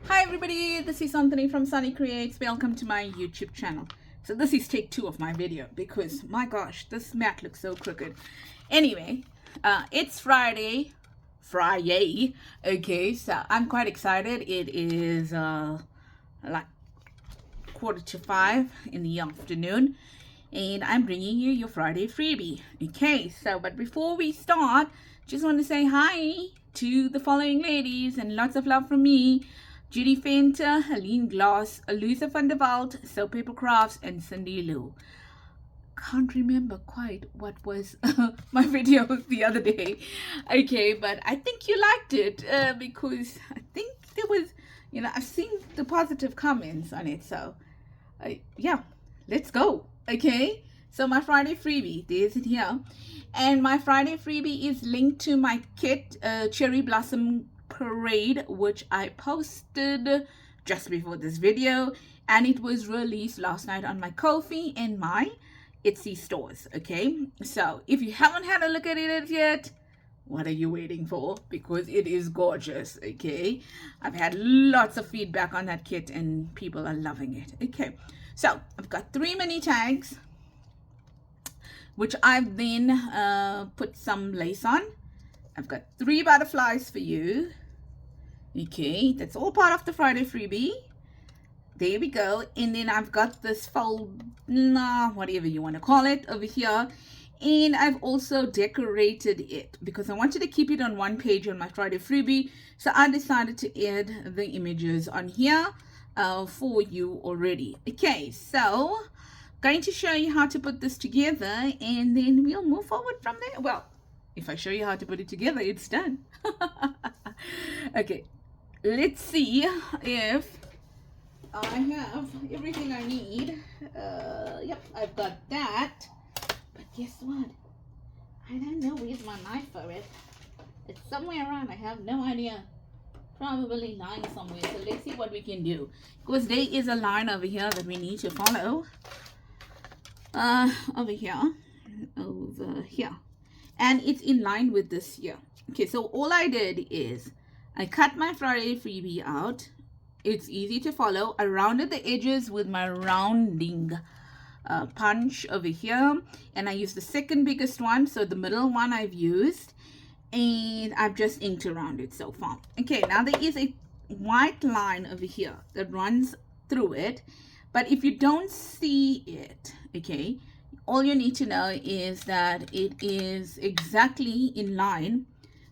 Hi everybody, this is Anthony from Sannie Creates. Welcome to my YouTube channel. So this is take 2 of my video because my gosh, this mat looks so crooked. Anyway, it's Friday. Okay, so I'm quite excited. It is like 4:45 in the afternoon and I'm bringing you your Friday freebie. Okay, so but before we start, just want to say hi to the following ladies and lots of love from me: Judy Fenter, Helene Glass, Luisa van der Walt, So Paper Crafts, and Cindy Lou. Can't remember quite what was my video the other day. Okay, but I think you liked it because I think there was, I've seen the positive comments on it. So, yeah, let's go. Okay, so my Friday freebie, there's it here. And my Friday freebie is linked to my kit, Cherry Blossom Parade, which I posted just before this video, and it was released last night on my Kofi and my Etsy stores. Okay, so if you haven't had a look at it yet, what are you waiting for? Because it is gorgeous. Okay, I've had lots of feedback on that kit and people are loving it. Okay, so I've got 3 mini tags which I've then put some lace on. I've got 3 butterflies for you. Okay, that's all part of the Friday freebie. There we go. And then I've got this fold, whatever you want to call it, over here. And I've also decorated it because I wanted to keep it on one page on my Friday freebie. So I decided to add the images on here for you already. Okay, so going to show you how to put this together and then we'll move forward from there. Well, if I show you how to put it together, it's done. Okay, let's see if I have everything I need. Yep, I've got that. But guess what? I don't know where's my knife for it. It's somewhere around. I have no idea. Probably lying somewhere. So let's see what we can do. Because there is a line over here that we need to follow. Over here. And it's in line with this here. Okay, so all I did is I cut my Friday freebie out. It's easy to follow. I rounded the edges with my rounding punch over here, and I used the second biggest one, so the middle one I've used, and I've just inked around it so far. Okay, now there is a white line over here that runs through it, but if you don't see it, okay, all you need to know is that it is exactly in line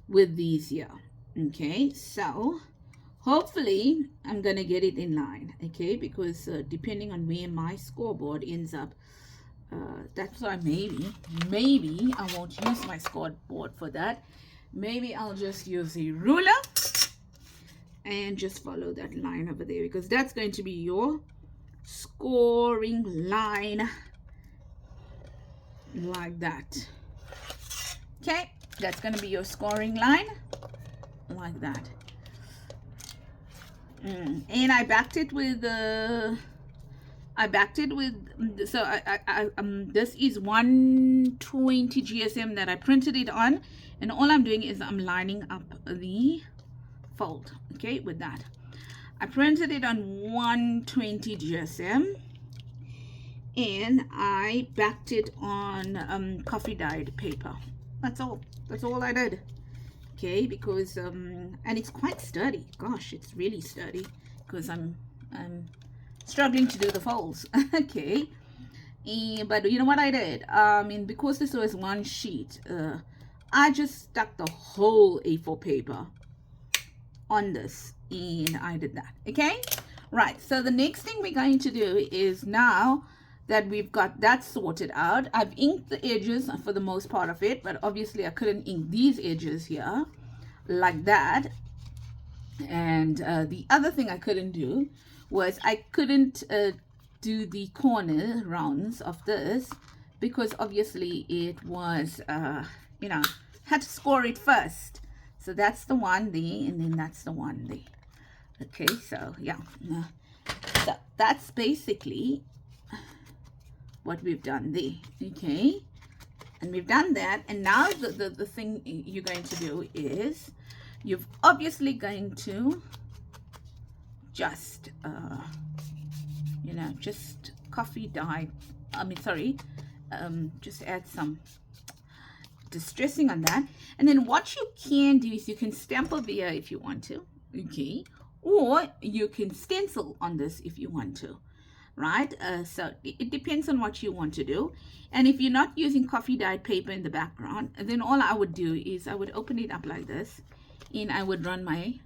with these here. Okay, so hopefully I'm gonna get it in line. Okay, because depending on where my scoreboard ends up, that's why maybe I won't use my scoreboard for that. Maybe I'll just use a ruler and just follow that line over there, because that's going to be your scoring line, like that. Okay, that's going to be your scoring line, like that. And I backed it with so this is 120 GSM that I printed it on, and all I'm doing is I'm lining up the fold, okay, with that. I printed it on 120 GSM and I backed it on coffee dyed paper. That's all I did. Okay, because and it's quite sturdy. Gosh, it's really sturdy because I'm struggling to do the folds. Okay, but you know what I did? Because this was one sheet, I just stuck the whole A4 paper on this, and I did that. Okay, right. So the next thing we're going to do is, now that we've got that sorted out, I've inked the edges for the most part of it, but obviously I couldn't ink these edges here like that. And the other thing I couldn't do was I couldn't do the corner rounds of this, because obviously it was had to score it first. So that's the one there, and then that's the one there. Okay, so yeah, so that's basically what we've done there. Okay, and we've done that, and now the thing you're going to do is you're obviously going to just you know, just coffee dye, just add some distressing on that. And then what you can do is you can stamp over here if you want to, okay, or you can stencil on this if you want to, right? So it depends on what you want to do. And if you're not using coffee dyed paper in the background, then all I would do is I would open it up like this, and I would run my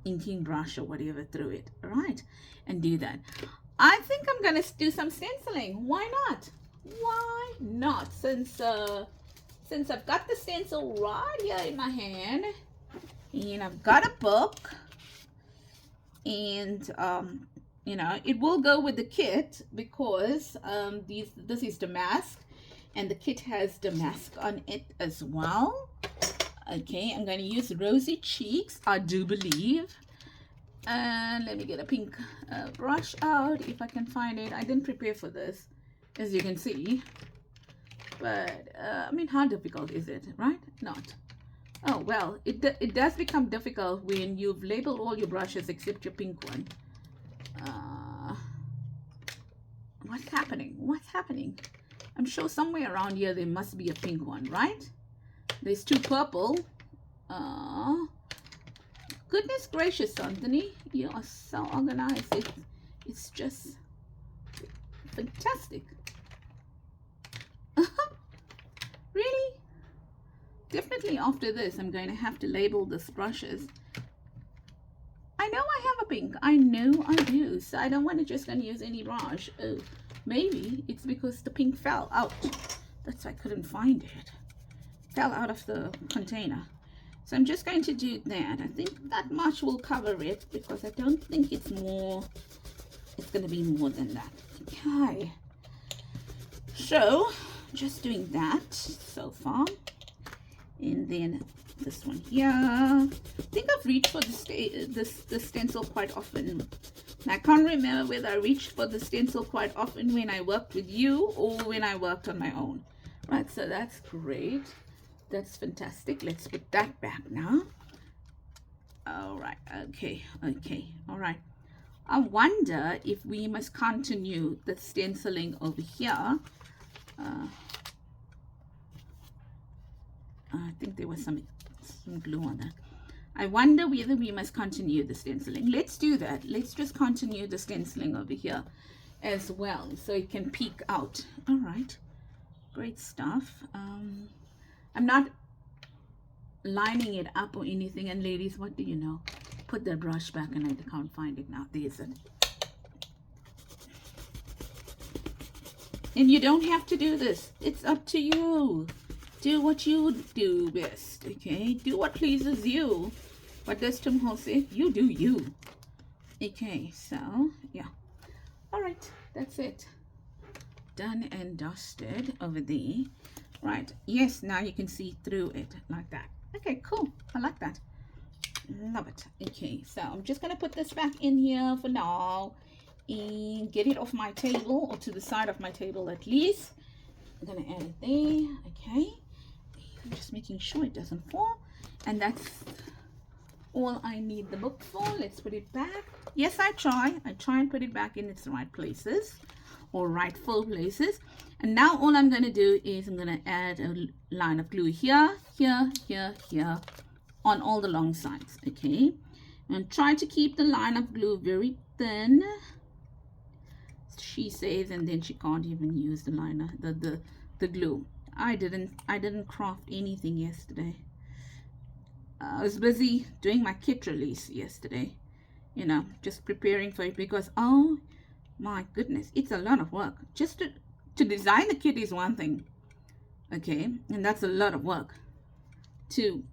inking brush or whatever through it, right, and do that. I think I'm gonna do some stenciling. Why not? Why not? Since I've got the stencil right here in my hand, and I've got a book, and you know, it will go with the kit because this is damask, and the kit has damask on it as well. Okay, I'm going to use Rosy Cheeks, I do believe. And let me get a pink brush out if I can find it. I didn't prepare for this, as you can see. But, I mean, how difficult is it, right? Not. Oh, well, it does become difficult when you've labeled all your brushes except your pink one. What's happening? What's happening? I'm sure somewhere around here there must be a pink one, right? There's two purple. Goodness gracious, Anthony, you are so organized. It's just fantastic. Really? Definitely after this, I'm going to have to label these brushes. I know I have a pink. I know I do. So I don't want to just going to use any brush. Oh, maybe it's because the pink fell out. That's why I couldn't find it. Fell out of the container. So I'm just going to do that. I think that much will cover it because I don't think it's going to be more than that. Okay. So just doing that so far. And then this one here. I think I've reached for the stencil quite often. And I can't remember whether I reached for the stencil quite often when I worked with you or when I worked on my own. Right, so that's great. That's fantastic. Let's put that back now. All right. Okay. All right. I wonder if we must continue the stenciling over here. I think there was some glue on that. I wonder whether we must continue the stenciling. Let's do that. Let's just continue the stenciling over here as well, so it can peek out. All right. Great stuff. I'm not lining it up or anything. And ladies, what do you know? Put that brush back and I can't find it now. There's it. And you don't have to do this. It's up to you. Do what you do best, okay? Do what pleases you. What does Tim Hall say? You do you. Okay, so, yeah. All right, that's it. Done and dusted over there. Right, yes, now you can see through it like that. Okay, cool. I like that. Love it. Okay, so I'm just going to put this back in here for now and get it off my table, or to the side of my table at least. I'm going to add it there. Okay. I'm just making sure it doesn't fall. And that's all I need the book for. Let's put it back. Yes, I try and put it back in its right places, or rightful places. And now all I'm going to do is I'm going to add a line of glue here, here, here, here on all the long sides. Okay, and try to keep the line of glue very thin, she says, and then she can't even use the liner, the glue. I didn't craft anything yesterday. I was busy doing my kit release yesterday, you know, just preparing for it, because oh my goodness, it's a lot of work. Just to design the kit is one thing, okay, and that's a lot of work. To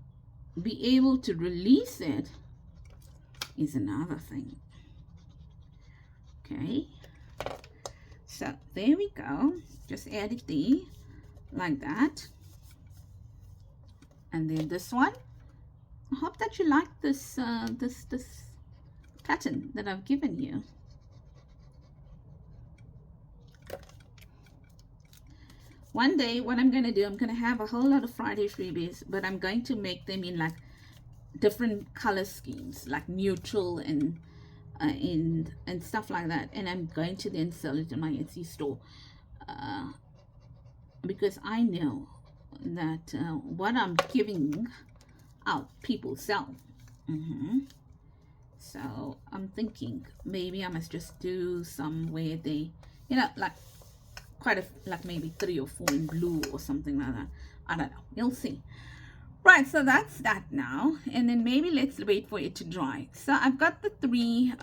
be able to release it is another thing. Okay, so there we go. Just add it there like that. And then this one, I hope that you like this this pattern that I've given you. One day what I'm going to do, I'm going to have a whole lot of Friday freebies, but I'm going to make them in like different color schemes, like neutral and and stuff like that, and I'm going to then sell it in my Etsy store, because I know that what I'm giving out, people sell. So I'm thinking maybe I must just do some where they, like like maybe 3 or 4 in blue or something like that. I don't know. You'll see. Right, so that's that now. And then maybe let's wait for it to dry. So I've got the 3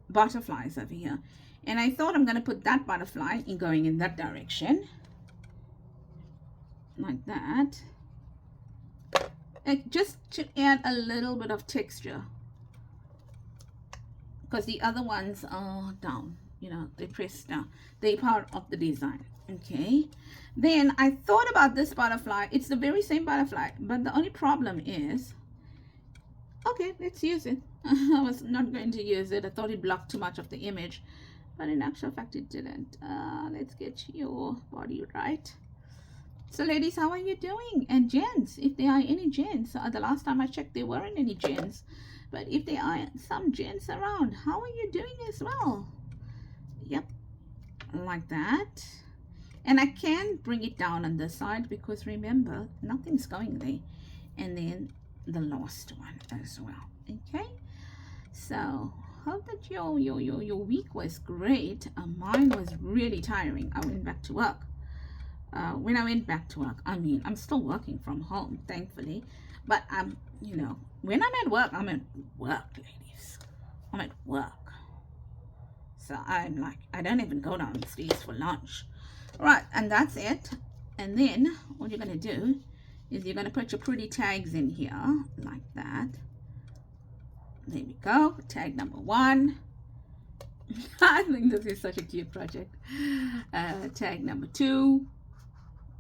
butterflies over here. And I thought I'm going to put that butterfly in going in that direction. Like that. And just to add a little bit of texture. Because the other ones are down. They pressed down. They're part of the design. Okay. Then I thought about this butterfly. It's the very same butterfly. But the only problem is, okay, let's use it. I was not going to use it. I thought it blocked too much of the image. But in actual fact, it didn't. Let's get your body right. So ladies, how are you doing? And gents, if there are any gents. The last time I checked, there weren't any gents. But if there are some gents around, how are you doing as well? Yep, like that. And I can bring it down on this side because remember, nothing's going there. And then the last one as well. Okay, so hope that your week was great. Mine was really tiring. I went back to work. When I went back to work, I mean, I'm still working from home, thankfully. But when I'm at work, I'm at work, ladies. I'm at work. So I'm like, I don't even go downstairs for lunch. Right, and that's it. And then what you're going to do is you're going to put your pretty tags in here like that. There we go. Tag number 1. I think this is such a cute project. Tag number 2.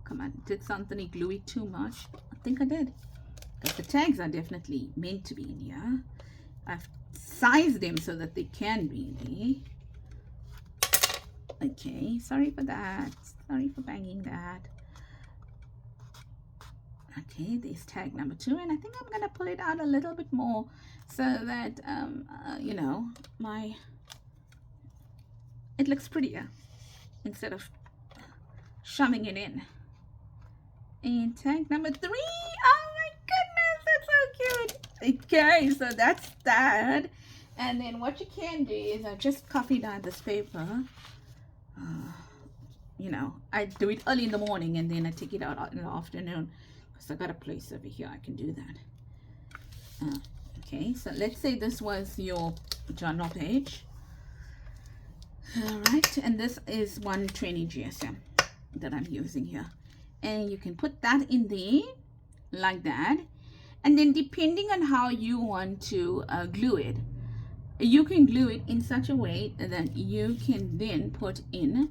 Come on, did something glue it too much? I think I did. Because the tags are definitely meant to be in here. I've sized them so that they can be there. Okay, sorry for that. Sorry for banging that. Okay, there's tag number 2, and I think I'm gonna pull it out a little bit more so that it looks prettier instead of shoving it in. And tag number 3. Oh my goodness, that's so cute. Okay, so that's that. And then what you can do is I just copied out this paper. I do it early in the morning and then I take it out in the afternoon because I got a place over here I can do that. Okay, so let's say this was your journal page. All right, and this is 120 GSM that I'm using here, and you can put that in there like that. And then depending on how you want to glue it, you can glue it in such a way that you can then put in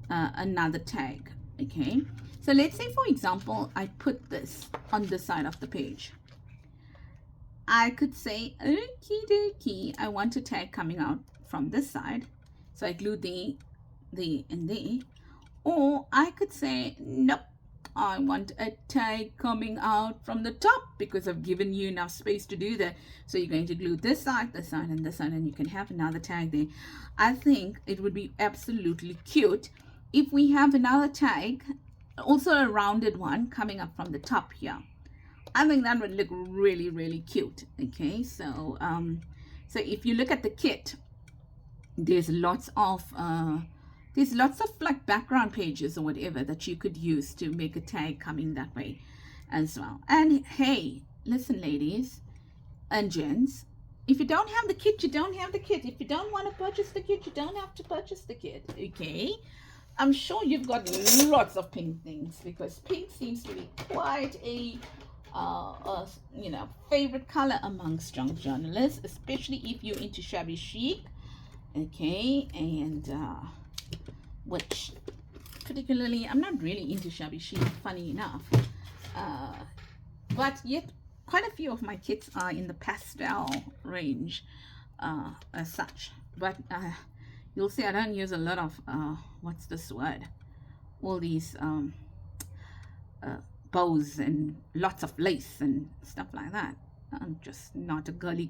another tag. Okay, so let's say for example I put this on the side of the page. I could say, okie dokie, I want a tag coming out from this side, so I glue the and the. Or I could say, nope, I want a tag coming out from the top because I've given you enough space to do that. So you're going to glue this side, and this side, and you can have another tag there. I think it would be absolutely cute if we have another tag, also a rounded one coming up from the top here. I think that would look really, really cute. Okay, so so if you look at the kit, there's lots of like background pages or whatever that you could use to make a tag coming that way as well. And hey, listen ladies and gents, if you don't have the kit, you don't have the kit. If you don't want to purchase the kit, you don't have to purchase the kit. Okay, I'm sure you've got lots of pink things because pink seems to be quite a favorite color amongst young journalists, especially if you're into shabby chic. Okay, and which particularly I'm not really into shabby chic, funny enough, but yet quite a few of my kits are in the pastel range as such. But you'll see I don't use a lot of what's this word, all these bows and lots of lace and stuff like that. I'm just not a girly.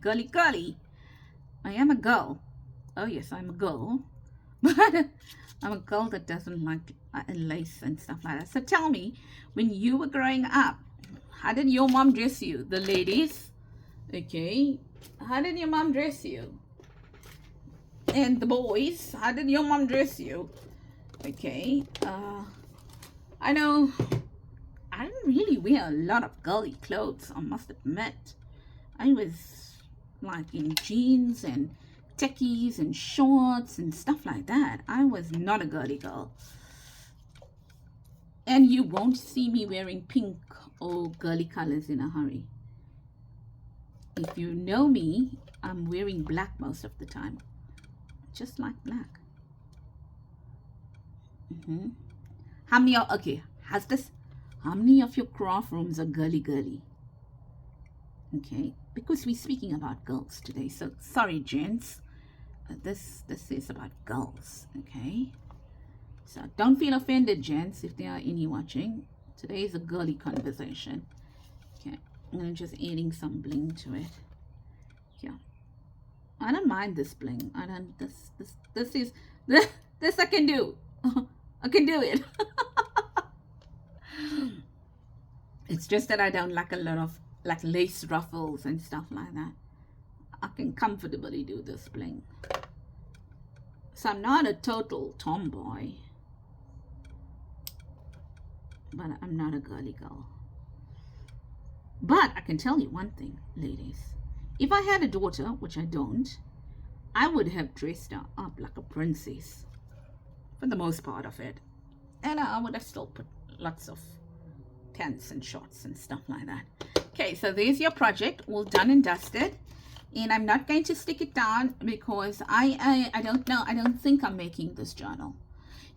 I am a girl. Oh yes, I'm a girl. But I'm a girl that doesn't like lace and stuff like that. So tell me, when you were growing up, how did your mom dress you? The ladies, okay? How did your mom dress you? And the boys, how did your mom dress you? Okay. I know I didn't really wear a lot of girly clothes, I must admit. I was like in jeans and techies and shorts and stuff like that. I was not a girly girl. And you won't see me wearing pink or girly colors in a hurry. If you know me, I'm wearing black most of the time. Just like black. How many of, okay, how many of your craft rooms are girly? Okay, because we're speaking about girls today. So sorry, gents. This is about girls, okay? So don't feel offended, gents, if there are any watching. Today is a girly conversation. Okay, I'm just adding some bling to it. Yeah, I don't mind this bling. I don't. This is this I can do. I can do it. It's just that I don't like a lot of like lace ruffles and stuff like that. I can comfortably do this bling. So I'm not a total tomboy, but I'm not a girly girl. But I can tell you one thing, ladies. If I had a daughter, which I don't, I would have dressed her up like a princess for the most part of it. And I would have still put lots of pants and shorts and stuff like that. Okay, so there's your project all done and dusted. And I'm not going to stick it down because I don't know. I don't think I'm making this journal.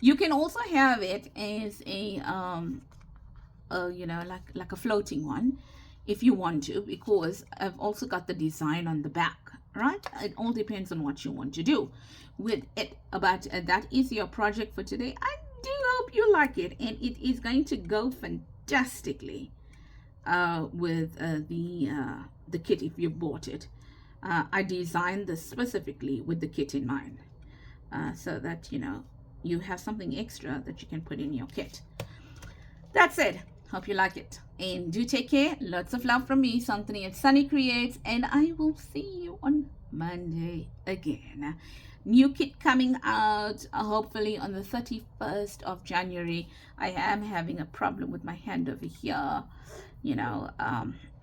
You can also have it as a you know, like a floating one if you want to, because I've also got the design on the back, right? It all depends on what you want to do with it. But that is your project for today. I do hope you like it, and it is going to go fantastically with the kit if you bought it. I designed this specifically with the kit in mind, so that you know you have something extra that you can put in your kit. That's it. Hope you like it, and do take care. Lots of love from me, Sannie at Sannie Creates, and I will see you on Monday again. New kit coming out hopefully on the 31st of January. I am having a problem with my hand over here, you know,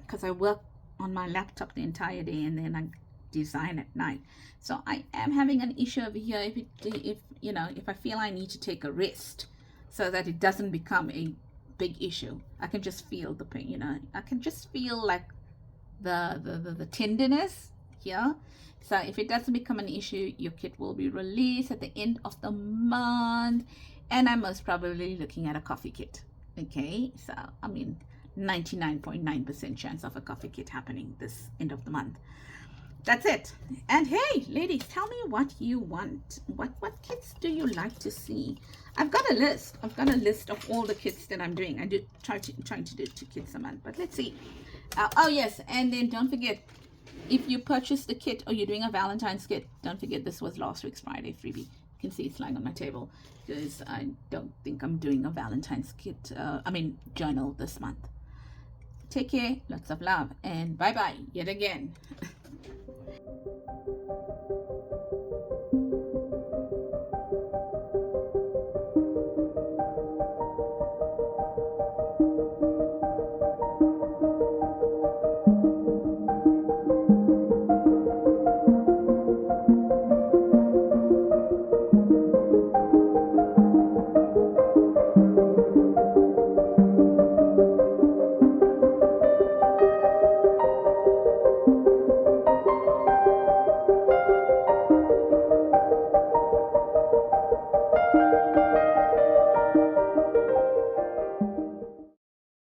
because I work on my laptop the entire day and then I design at night. So I am having an issue over here. If you know, if I feel I need to take a rest so that it doesn't become a big issue, I can just feel the pain, you know, I can just feel like the tenderness here. So if it doesn't become an issue, your kit will be released at the end of the month, and I'm most probably looking at a coffee kit. Okay, so I mean 99.9% chance of a coffee kit happening this end of the month. That's it. And hey, ladies, tell me what you want. What kits do you like to see? I've got a list. I've got a list of all the kits that I'm doing. I do trying to do 2 kits a month, but let's see. Oh yes, and then don't forget, if you purchase the kit or you're doing a Valentine's kit, don't forget this was last week's Friday freebie. You can see it's lying on my table because I don't think I'm doing a Valentine's kit. Journal this month. Take care, lots of love, and bye bye yet again.